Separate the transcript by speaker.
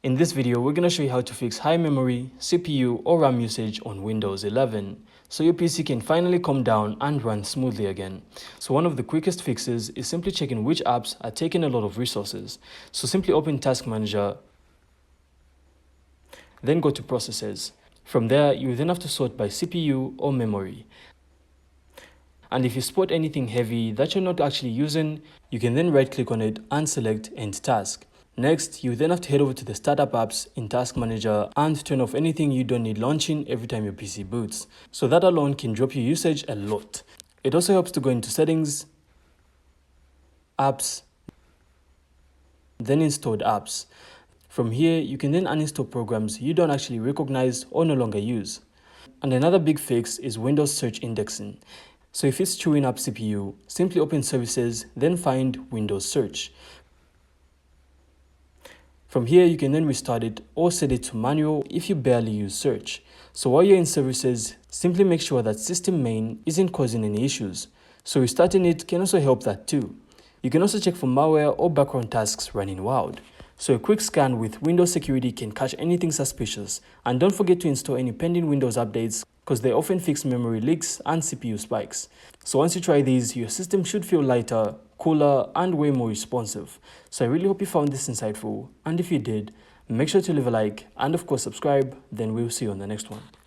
Speaker 1: In this video, we're going to show you how to fix high memory, CPU or RAM usage on Windows 11 so your PC can finally calm down and run smoothly again. So one of the quickest fixes is simply checking which apps are taking a lot of resources. So simply open Task Manager, then go to Processes. From there, you then have to sort by CPU or memory. And if you spot anything heavy that you're not actually using, you can then right click on it and select End Task. Next, you then have to head over to the Startup apps in Task Manager and turn off anything you don't need launching every time your PC boots. So that alone can drop your usage a lot. It also helps to go into Settings, Apps, then Installed Apps. From here, you can then uninstall programs you don't actually recognize or no longer use. And another big fix is Windows search indexing. So if it's chewing up CPU, simply open Services, then find Windows Search. From here, you can then restart it or set it to manual if you barely use search. So while you're in Services, simply make sure that System Main isn't causing any issues. So restarting it can also help that too. You can also check for malware or background tasks running wild. So a quick scan with Windows Security can catch anything suspicious. And don't forget to install any pending Windows updates because they often fix memory leaks and CPU spikes. So once you try these, your system should feel lighter, cooler, and way more responsive. So I really hope you found this insightful, and if you did, make sure to leave a like and of course subscribe. Then we'll see you on the next one.